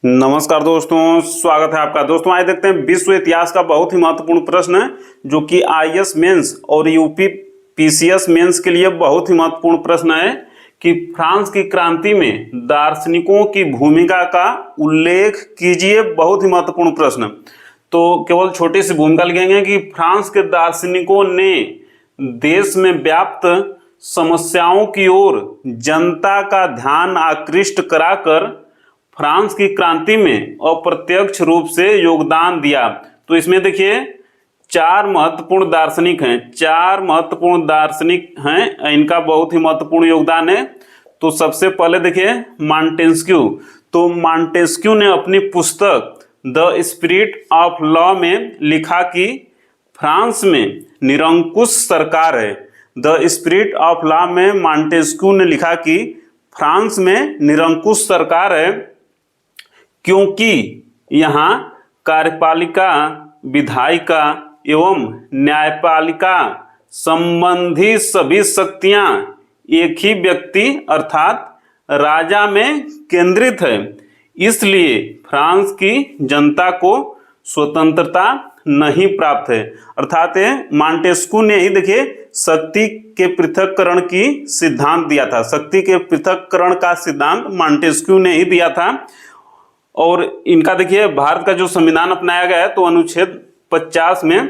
नमस्कार दोस्तों, स्वागत है आपका। दोस्तों आइए देखते हैं विश्व इतिहास का बहुत ही महत्वपूर्ण प्रश्न है जो कि आईएएस मेंस और यूपी पीसीएस मेंस के लिए बहुत ही महत्वपूर्ण प्रश्न है कि फ्रांस की क्रांति में दार्शनिकों की भूमिका का उल्लेख कीजिए। बहुत ही महत्वपूर्ण प्रश्न। तो केवल छोटी सी भूमिका लिखेंगे कि फ्रांस के दार्शनिकों ने देश में व्याप्त समस्याओं की ओर जनता का ध्यान आकृष्ट कराकर फ्रांस की क्रांति में अप्रत्यक्ष रूप से योगदान दिया। तो इसमें देखिए चार महत्वपूर्ण दार्शनिक हैं, इनका बहुत ही महत्वपूर्ण योगदान है। तो सबसे पहले देखिए मॉन्टेस्क्यू। तो मॉन्टेस्क्यू ने अपनी पुस्तक द स्पिरिट ऑफ लॉ में लिखा कि फ्रांस में निरंकुश सरकार है। द स्पिरिट ऑफ लॉ में मॉन्टेस्क्यू ने लिखा कि फ्रांस में निरंकुश सरकार है क्योंकि यहाँ कार्यपालिका, विधायिका एवं न्यायपालिका संबंधी सभी शक्तियां एक ही व्यक्ति अर्थात राजा में केंद्रित है। इसलिए फ्रांस की जनता को स्वतंत्रता नहीं प्राप्त है। अर्थात मॉन्टेस्क्यू ने ही देखिए शक्ति के पृथक्करण की सिद्धांत दिया था। शक्ति के पृथक्करण का सिद्धांत मॉन्टेस्क्यू ने ही दिया था। और इनका देखिए भारत का जो संविधान अपनाया गया है तो अनुच्छेद 50 में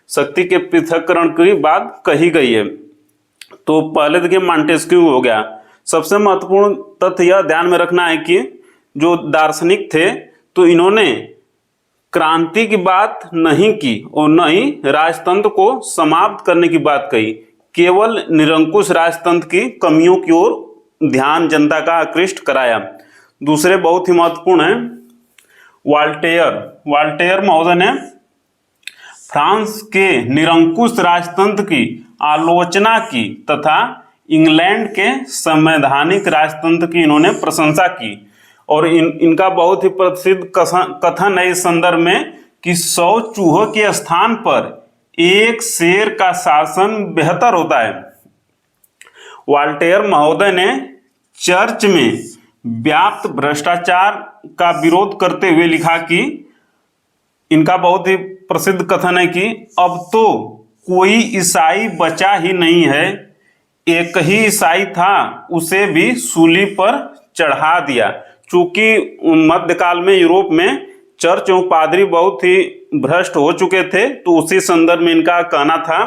शक्ति के पृथक्करण की बात कही गई है। तो पहले देखिए मॉन्टेस्क्यू हो गया। सबसे महत्वपूर्ण तथ्य यह ध्यान में रखना है कि जो दार्शनिक थे तो इन्होंने क्रांति की बात नहीं की और न ही राजतंत्र को समाप्त करने की बात कही। केवल निरंकुश राजतंत्र की कमियों की ओर ध्यान जनता का आकृष्ट कराया। दूसरे बहुत ही महत्वपूर्ण है वाल्टेयर महोदय ने फ्रांस के निरंकुश राजतंत्र की आलोचना की तथा इंग्लैंड के संवैधानिक राजतंत्र की इन्होंने प्रशंसा की। और इनका बहुत ही प्रसिद्ध कथन है इस संदर्भ में कि 100 चूहों के स्थान पर एक शेर का शासन बेहतर होता है। वाल्टेयर महोदय ने चर्च में व्याप्त भ्रष्टाचार का विरोध करते हुए लिखा कि इनका बहुत ही प्रसिद्ध कथन है कि अब तो कोई ईसाई बचा ही नहीं है, एक ही ईसाई था उसे भी सूली पर चढ़ा दिया। चूंकि मध्यकाल में यूरोप में चर्च एवं पादरी बहुत ही भ्रष्ट हो चुके थे तो उसी संदर्भ में इनका कहना था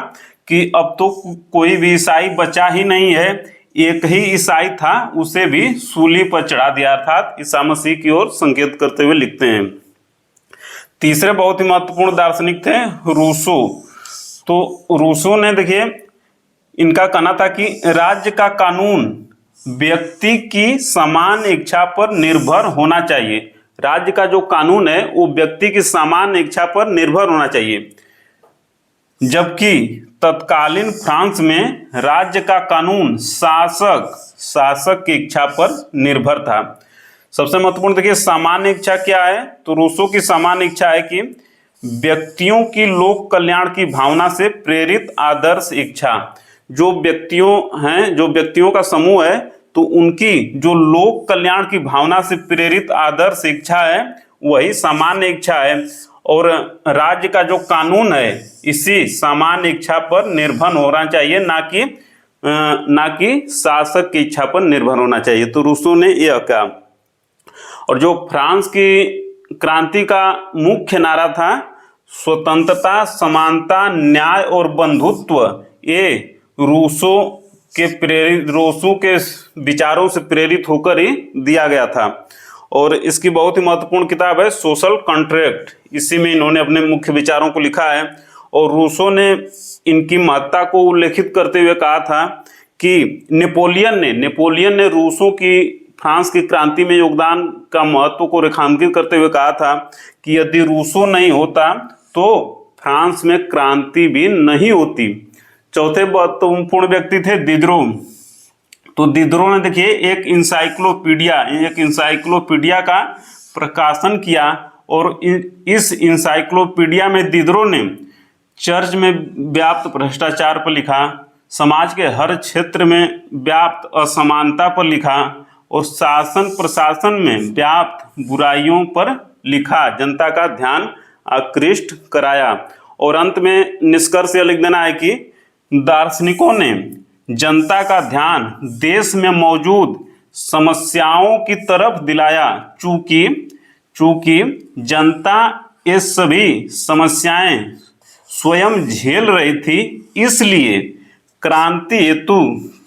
कि अब तो कोई भी ईसाई बचा ही नहीं है, एक ही ईसाई था उसे भी सूली पर चढ़ा दिया। अर्थात ईसा मसीह की ओर संकेत करते हुए लिखते हैं। तीसरे बहुत ही महत्वपूर्ण दार्शनिक थे रूसो। तो रूसो ने देखिए इनका कहना था कि राज्य का कानून व्यक्ति की समान इच्छा पर निर्भर होना चाहिए। राज्य का जो कानून है वो व्यक्ति की समान इच्छा पर निर्भर होना चाहिए, जबकि तत्कालीन फ्रांस में राज्य का कानून शासक की इच्छा पर निर्भर था। सबसे महत्वपूर्ण देखिए सामान्य इच्छा क्या है। तो रूसो की सामान्य इच्छा है कि व्यक्तियों की लोक कल्याण की भावना से प्रेरित आदर्श इच्छा। जो व्यक्तियों का समूह है तो उनकी जो लोक कल्याण की भावना से प्रेरित आदर्श इच्छा है वही सामान्य इच्छा है। और राज्य का जो कानून है इसी सामान्य इच्छा पर निर्भर होना चाहिए, ना कि शासक की इच्छा पर निर्भर होना चाहिए। तो रूसो ने यह कहा। और जो फ्रांस की क्रांति का मुख्य नारा था स्वतंत्रता, समानता, न्याय और बंधुत्व, ये रूसो के विचारों से प्रेरित होकर ही दिया गया था। और इसकी बहुत ही महत्वपूर्ण किताब है सोशल कॉन्ट्रैक्ट। इसी में इन्होंने अपने मुख्य विचारों को लिखा है। और रूसो ने इनकी महत्ता को उल्लेखित करते हुए कहा था कि नेपोलियन ने रूसो की फ्रांस की क्रांति में योगदान का महत्व को रेखांकित करते हुए कहा था कि यदि रूसो नहीं होता तो फ्रांस में क्रांति भी नहीं होती। चौथे महत्वपूर्ण व्यक्ति थे दिदरो। तो दिदरो ने देखिए एक इंसाइक्लोपीडिया का प्रकाशन किया। और इस इंसाइक्लोपीडिया में दिदरो ने चर्च में व्याप्त भ्रष्टाचार पर लिखा, समाज के हर क्षेत्र में व्याप्त असमानता पर लिखा और शासन प्रशासन में व्याप्त बुराइयों पर लिखा, जनता का ध्यान आकृष्ट कराया। और अंत में निष्कर्ष यह लिख देना है कि दार्शनिकों ने जनता का ध्यान देश में मौजूद समस्याओं की तरफ दिलाया। चूंकि जनता ये सभी समस्याएं स्वयं झेल रही थी, इसलिए क्रांति हेतु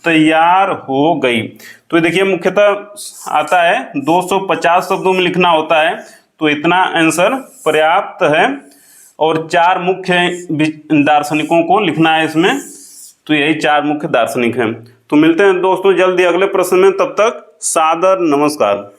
तैयार हो गई। तो देखिए मुख्यतः आता है 250 शब्दों में लिखना होता है, तो इतना आंसर पर्याप्त है। और 4 मुख्य दार्शनिकों को लिखना है इसमें, तो यही 4 मुख्य दार्शनिक हैं। तो मिलते हैं दोस्तों जल्दी अगले प्रश्न में, तब तक सादर नमस्कार।